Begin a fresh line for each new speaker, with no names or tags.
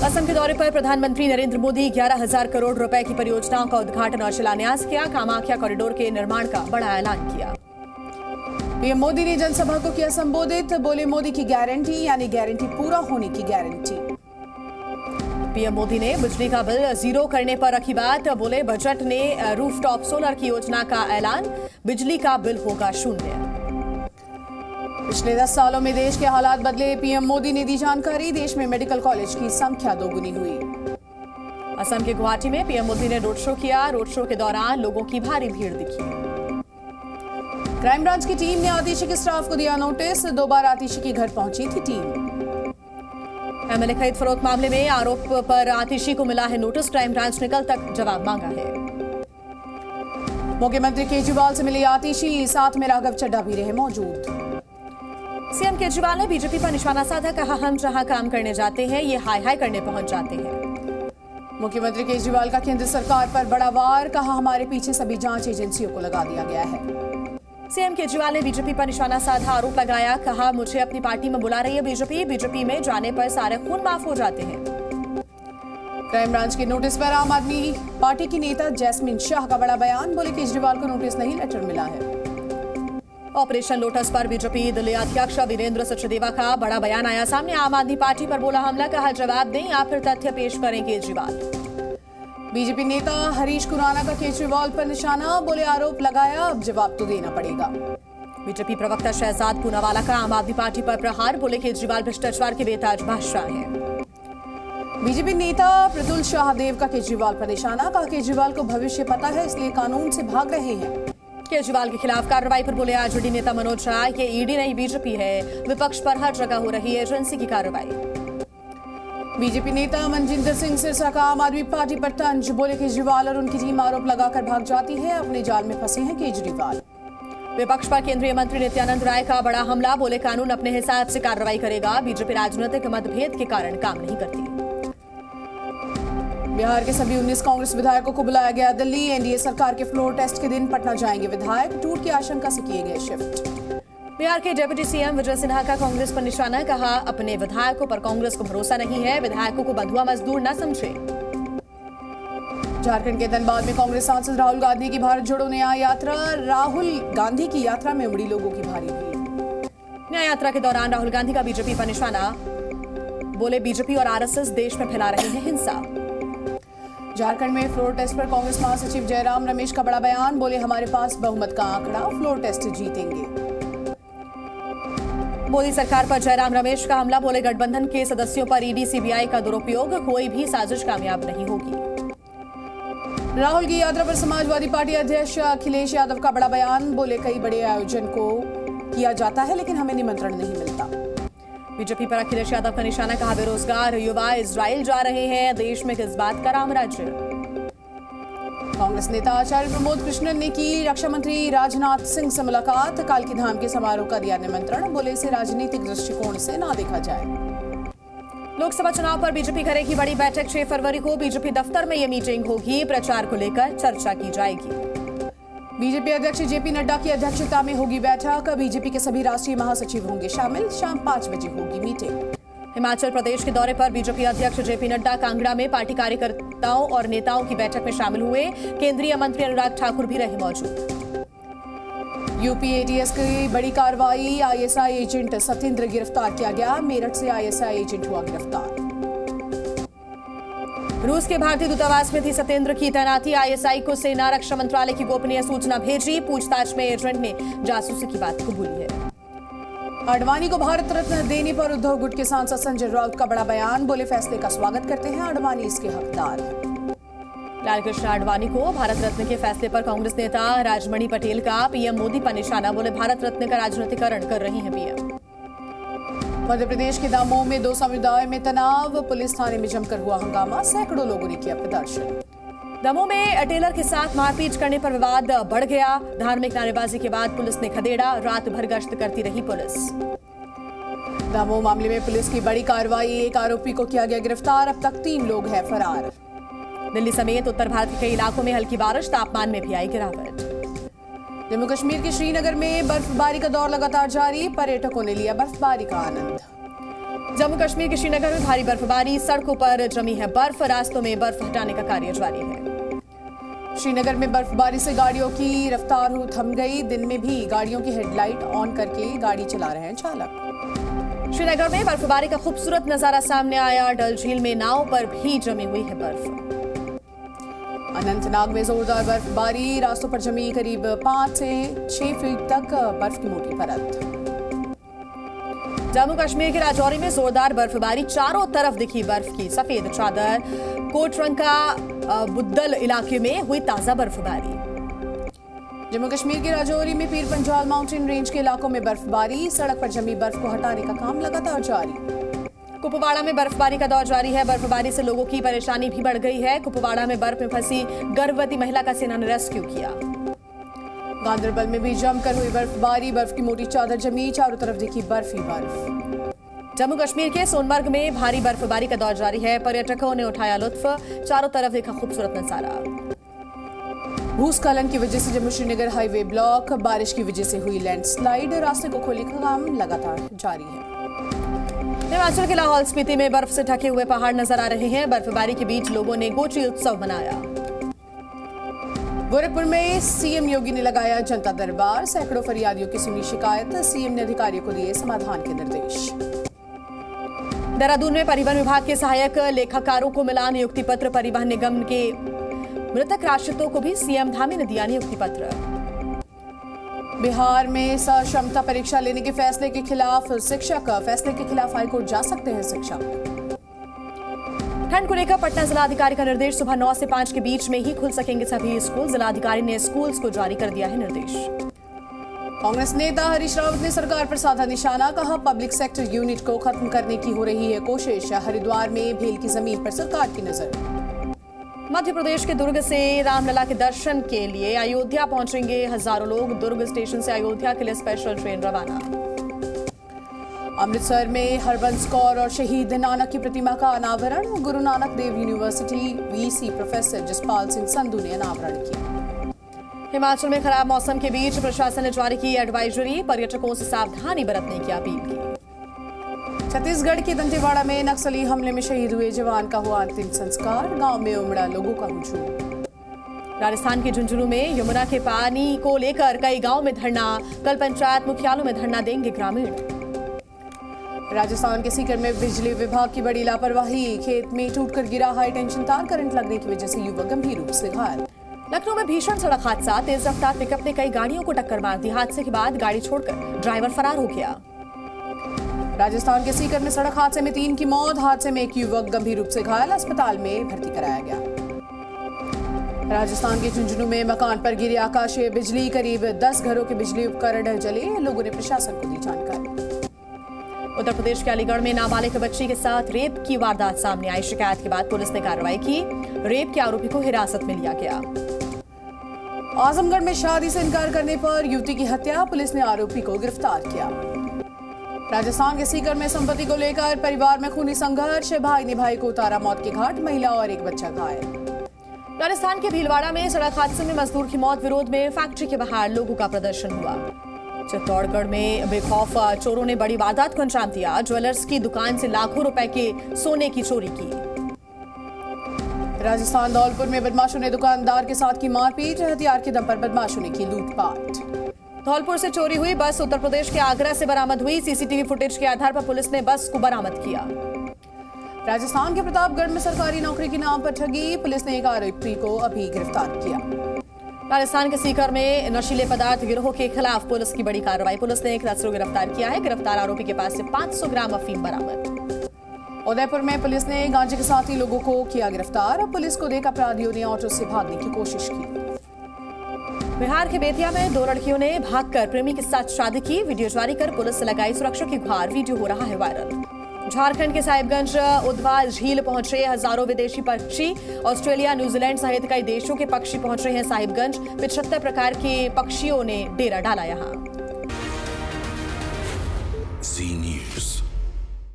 असम के दौरे पर प्रधानमंत्री नरेंद्र मोदी 11,000 करोड़ रुपए की परियोजनाओं का उद्घाटन और शिलान्यास किया। कामाख्या कॉरिडोर के निर्माण का बड़ा ऐलान किया।
पीएम मोदी ने जनसभा को किया संबोधित। बोले मोदी की गारंटी यानी गारंटी पूरा होने की गारंटी।
पीएम मोदी ने बिजली का बिल जीरो करने पर रखी बात। बोले बजट ने रूफटॉप सोलर की योजना का ऐलान, बिजली का बिल होगा शून्य।
पिछले 10 सालों में देश के हालात बदले। पीएम मोदी ने दी जानकारी। देश में मेडिकल कॉलेज की संख्या दोगुनी हुई।
असम के गुवाहाटी में पीएम मोदी ने रोड शो किया। रोड शो के दौरान लोगों की भारी भीड़ दिखी।
क्राइम ब्रांच की टीम ने आतिशी के स्टाफ को दिया नोटिस। 2 बार आतिशी के घर पहुंची थी टीम।
एमएलए खरीद फरोख्त मामले में आरोप पर आतिशी को मिला है नोटिस। क्राइम ब्रांच ने कल तक जवाब मांगा है।
मुख्यमंत्री केजरीवाल से मिली आतिशी। साथ में राघव चड्ढा भी रहे मौजूद।
सीएम केजरीवाल ने बीजेपी पर निशाना साधा। कहा, हम जहां काम करने जाते हैं ये हाय हाय करने पहुंच जाते हैं।
मुख्यमंत्री केजरीवाल का केंद्र सरकार पर बड़ा वार। कहा, हमारे पीछे सभी जांच एजेंसियों को लगा दिया गया है।
सीएम केजरीवाल ने बीजेपी पर निशाना साधा, आरोप लगाया। कहा, मुझे अपनी पार्टी में बुला रही है बीजेपी। बीजेपी में जाने पर सारे खून माफ हो जाते हैं।
क्राइम ब्रांच के नोटिस पर आम आदमी पार्टी की नेता जैस्मिन शाह का बड़ा बयान। बोले केजरीवाल को नोटिस नहीं, लेटर मिला है।
ऑपरेशन लोटस पर बीजेपी दिल्ली अध्यक्ष वीरेंद्र सचदेवा का बड़ा बयान आया सामने। आम आदमी पार्टी पर बोला हमला। कहा, जवाब दें या फिर तथ्य पेश करें केजरीवाल।
बीजेपी नेता हरीश खुराना का केजरीवाल पर निशाना। बोले आरोप लगाया, अब जवाब तो देना पड़ेगा।
बीजेपी प्रवक्ता शहजाद पूनावाला का आम आदमी पार्टी पर प्रहार। बोले केजरीवाल भ्रष्टाचार के बेताज बादशाह हैं।
बीजेपी नेता प्रतुल शाहदेव का केजरीवाल पर निशाना। कहा, केजरीवाल को भविष्य पता है इसलिए कानून से भाग रहे हैं।
केजरीवाल के खिलाफ कार्रवाई पर बोले आरजेडी नेता मनोज झा, ये ईडी नहीं बीजेपी है। विपक्ष पर हर जगह हो रही है एजेंसी की कार्रवाई।
बीजेपी नेता मनजिंदर सिंह सिरसा का आम आदमी पार्टी पर तंज। बोले केजरीवाल और उनकी टीम आरोप लगाकर भाग जाती है। अपने जाल में फंसे हैं केजरीवाल।
विपक्ष पर केंद्रीय मंत्री नित्यानंद राय का बड़ा हमला। बोले कानून अपने हिसाब से कार्रवाई करेगा। बीजेपी राजनीतिक मतभेद के कारण काम नहीं करती।
बिहार के सभी 19 कांग्रेस विधायकों को बुलाया गया दिल्ली। एनडीए सरकार के फ्लोर टेस्ट के दिन पटना जाएंगे विधायक। टूट की आशंका से किए गए शिफ्ट।
बिहार के डिप्टी सीएम विजय सिन्हा का कांग्रेस पर निशाना। कहा, अपने विधायकों पर कांग्रेस को भरोसा नहीं है। विधायकों को बंधुआ मजदूर न समझे।
झारखंड के धनबाद में कांग्रेस सांसद राहुल गांधी की भारत जोड़ो न्याय यात्रा। राहुल गांधी की यात्रा में उमड़ी लोगों की भारी भीड़।
न्याय यात्रा के दौरान राहुल गांधी का बीजेपी पर निशाना। बोले बीजेपी और आरएसएस देश में फैला रहे हैं हिंसा।
झारखंड में फ्लोर टेस्ट पर कांग्रेस महासचिव जयराम रमेश का बड़ा बयान। बोले हमारे पास बहुमत का आंकड़ा, फ्लोर टेस्ट जीतेंगे।
मोदी सरकार पर जयराम रमेश का हमला। बोले गठबंधन के सदस्यों पर ईडी सीबीआई का दुरुपयोग, कोई भी साजिश कामयाब नहीं होगी।
राहुल की यात्रा पर समाजवादी पार्टी अध्यक्ष अखिलेश यादव का बड़ा बयान। बोले कई बड़े आयोजन को किया जाता है लेकिन हमें निमंत्रण नहीं मिलता।
बीजेपी पर अखिलेश यादव का निशाना। कहा, बेरोजगार युवा इजराइल जा रहे हैं। देश में किस बात का राम राज्य।
कांग्रेस नेता आचार्य प्रमोद कृष्णन ने की रक्षा मंत्री राजनाथ सिंह से मुलाकात। कालकी धाम के समारोह का दिया निमंत्रण। बोले इसे राजनीतिक दृष्टिकोण से ना देखा जाए।
लोकसभा चुनाव पर बीजेपी करेगी बड़ी बैठक। 6 फरवरी को बीजेपी दफ्तर में ये मीटिंग होगी। प्रचार को लेकर चर्चा की जाएगी।
बीजेपी अध्यक्ष जेपी नड्डा की अध्यक्षता में होगी बैठक। बीजेपी के सभी राष्ट्रीय महासचिव होंगे शामिल। शाम 5 बजे होगी मीटिंग।
हिमाचल प्रदेश के दौरे पर बीजेपी अध्यक्ष जेपी नड्डा कांगड़ा में पार्टी कार्यकर्ताओं और नेताओं की बैठक में शामिल हुए। केंद्रीय मंत्री अनुराग ठाकुर भी रहे मौजूद। यूपी एटीएस की बड़ी कार्रवाई। आईएसआई एजेंट सत्येंद्र गिरफ्तार किया गया। मेरठ से आईएसआई एजेंट हुआ गिरफ्तार। रूस के भारतीय दूतावास में थी सत्येंद्र की तैनाती। आईएसआई को सेना रक्षा मंत्रालय की गोपनीय सूचना भेजी। पूछताछ में एजेंट ने जासूसी की बात कबूली है। आडवाणी को भारत रत्न देने पर उद्धव गुट के सांसद संजय राउत का बड़ा बयान। बोले फैसले का स्वागत करते हैं, आडवाणी इसके हकदार हैं। लालकृष्ण आडवाणी को भारत रत्न के फैसले पर कांग्रेस नेता राजमणि पटेल का पीएम मोदी पर निशाना। बोले भारत रत्न का राजनीतिकरण कर रही है पीएम। मध्य प्रदेश के दामोह में 2 समुदायों में तनाव। पुलिस थाने में जमकर हुआ हंगामा। सैकड़ों लोगों ने किया प्रदर्शन। दमोह में टेलर के साथ मारपीट करने पर विवाद बढ़ गया। धार्मिक नारेबाजी के बाद पुलिस ने खदेड़ा। रात भर गश्त करती रही पुलिस। दमोह मामले में पुलिस की बड़ी कार्रवाई। एक आरोपी को किया गया गिरफ्तार। अब तक 3 लोग हैं फरार। दिल्ली समेत उत्तर भारत के कई इलाकों में हल्की बारिश। तापमान में भी आई गिरावट। जम्मू कश्मीर के श्रीनगर में बर्फबारी का दौर लगातार जारी। पर्यटकों ने लिया बर्फबारी का आनंद। जम्मू कश्मीर के श्रीनगर में भारी बर्फबारी, सड़कों पर जमी है बर्फ, रास्तों में बर्फ हटाने का कार्य जारी है।
श्रीनगर में बर्फबारी से गाड़ियों की रफ्तार थम गई। दिन में भी गाड़ियों की हेडलाइट ऑन करके गाड़ी चला रहे हैं चालक।
श्रीनगर में बर्फबारी का खूबसूरत नजारा सामने आया। डल झील में नाव पर भी जमी हुई है बर्फ।
अनंतनाग में जोरदार बर्फबारी, रास्तों पर जमी करीब 5 से 6 फीट तक बर्फ की मोटी परत।
जम्मू कश्मीर के राजौरी में जोरदार बर्फबारी, चारों तरफ दिखी बर्फ की सफेद चादर। कोटरंका बुद्दल इलाके में हुई ताजा बर्फबारी।
जम्मू कश्मीर के राजौरी में पीर पंजाल माउंटेन रेंज के इलाकों में बर्फबारी, सड़क पर जमी बर्फ को हटाने का काम लगातार जारी। कुपवाड़ा में बर्फबारी का दौर जारी है। बर्फबारी से लोगों की परेशानी भी बढ़ गई है। कुपवाड़ा में बर्फ में फंसी गर्भवती महिला का सेना ने रेस्क्यू किया। गांदरबल में भी जमकर हुई बर्फबारी, बर्फ की मोटी चादर जमी, चारों तरफ दिखी बर्फ ही बर्फ।
जम्मू कश्मीर के सोनमर्ग में भारी बर्फबारी का दौर जारी है। पर्यटकों ने उठाया लुत्फ, चारों तरफ देखा खूबसूरत नजारा।
भूस्खलन की वजह से जम्मू श्रीनगर हाईवे ब्लॉक, बारिश की वजह से हुई लैंडस्लाइड, रास्ते को खोलने का काम लगातार जारी है।
हिमाचल के लाहौल स्पीति में बर्फ से ढके हुए पहाड़ नजर आ रहे हैं। बर्फबारी के बीच लोगों ने गोची उत्सव मनाया।
गोरखपुर में सीएम योगी ने लगाया जनता दरबार, सैकड़ों फरियादियों की सुनी शिकायत, सीएम ने अधिकारियों को दिए समाधान के निर्देश।
देहरादून में परिवहन विभाग के सहायक लेखाकारों को मिला नियुक्ति पत्र। परिवहन निगम के मृतक आश्रितों को भी सीएम धामी ने दिया नियुक्ति पत्र।
बिहार में सक्षमता परीक्षा लेने के फैसले के खिलाफ शिक्षक, फैसले के खिलाफ हाईकोर्ट जा सकते हैं शिक्षक।
ठंड को लेकर पटना जिलाधिकारी का निर्देश, सुबह 9 से 5 के बीच में ही खुल सकेंगे सभी स्कूल। जिलाधिकारी ने स्कूल्स को जारी कर दिया है निर्देश।
कांग्रेस नेता हरीश रावत ने सरकार पर साधा निशाना, कहा पब्लिक सेक्टर यूनिट को खत्म करने की हो रही है कोशिश। हरिद्वार में भेल की जमीन पर सरकार की नजर।
मध्य प्रदेश के दुर्ग से रामलला के दर्शन के लिए अयोध्या पहुंचेंगे हजारों लोग। दुर्ग स्टेशन से अयोध्या के लिए स्पेशल ट्रेन रवाना।
अमृतसर में हरबंस कौर और शहीद नानक की प्रतिमा का अनावरण, Guru Nanak Dev university VC professor Jaspal Singh Sandhu ने अनावरण किया।
हिमाचल में खराब मौसम के बीच प्रशासन ने जारी की एडवाइजरी, पर्यटकों से सावधानी बरतने की अपील की।
छत्तीसगढ़ के दंतेवाड़ा में नक्सली हमले में शहीद हुए जवान का हुआ अंतिम संस्कार, गांव में उमड़ा लोगों का हुजूम।
राजस्थान के झुंझुनू में यमुना के पानी को लेकर कई गांव में धरना, कल पंचायत मुख्यालयों में धरना देंगे ग्रामीण।
राजस्थान के सीकर में बिजली विभाग की बड़ी लापरवाही, खेत में टूटकर गिरा हाई टेंशन तार, करंट लगने की वजह से युवक गंभीर रूप से घायल।
लखनऊ में भीषण सड़क हादसा, तेज रफ्तार पिकअप ने कई गाड़ियों को टक्कर मार दी। हादसे के बाद गाड़ी छोड़कर ड्राइवर फरार हो गया।
राजस्थान के सीकर में सड़क हादसे में 3 की मौत, हादसे में एक युवक गंभीर रूप से घायल, अस्पताल में भर्ती कराया गया। राजस्थान के झुंझुनू में मकान पर गिरी आकाशीय बिजली, करीब 10 घरों के बिजली उपकरण जले, लोगों ने प्रशासन को दी जानकारी। उत्तर प्रदेश के अलीगढ़ में नाबालिग बच्ची के साथ रेप की वारदात सामने आई। शिकायत के बाद पुलिस ने कार्रवाई की, रेप के आरोपी को हिरासत में लिया गया। आजमगढ़ में शादी से इनकार करने पर युवती की हत्या, पुलिस ने आरोपी को गिरफ्तार किया। राजस्थान के सीकर में संपत्ति को लेकर परिवार में खूनी संघर्ष, भाई ने भाई को उतारा मौत के घाट, महिला और एक बच्चा घायल। राजस्थान के भीलवाड़ा में सड़क हादसे में मजदूर की मौत, विरोध में फैक्ट्री के बाहर लोगों का प्रदर्शन हुआ। चित्तौड़गढ़ में बेखौफ चोरों ने बड़ी वारदात को अंजाम दिया, ज्वेलर्स की दुकान से लाखों रुपए के सोने की चोरी की। राजस्थान धौलपुर में बदमाशों ने दुकानदार के साथ की मारपीट, हथियार के दम पर बदमाशों ने की लूटपाट। धौलपुर से चोरी हुई बस उत्तर प्रदेश के आगरा से बरामद हुई, सीसीटीवी फुटेज के आधार पर पुलिस ने बस को बरामद किया। राजस्थान के प्रतापगढ़ में सरकारी नौकरी के नाम पर ठगी, पुलिस ने एक आरोपी को अभी गिरफ्तार किया। राजस्थान के सीकर में नशीले पदार्थ गिरोह के खिलाफ पुलिस की बड़ी कार्रवाई, पुलिस ने एक तस्कर को गिरफ्तार किया है। गिरफ्तार आरोपी के पास से 500 ग्राम अफीम बरामद। उदयपुर में पुलिस ने गांजे के साथ ही लोगों को किया गिरफ्तार, पुलिस को देख अपराधियों ने ऑटो से भागने की कोशिश की। बिहार के बेतिया में 2 लड़कियों ने भागकर प्रेमी के साथ शादी की, वीडियो जारी कर पुलिस से लगाई सुरक्षा की गुहार, वीडियो हो रहा है वायरल। झारखंड के साहिबगंज उधवा झील पहुंचे हजारों विदेशी पक्षी, ऑस्ट्रेलिया न्यूजीलैंड सहित कई देशों के पक्षी पहुंच रहे हैं साहिबगंज। 75 प्रकार के पक्षियों ने डेरा डाला यहां।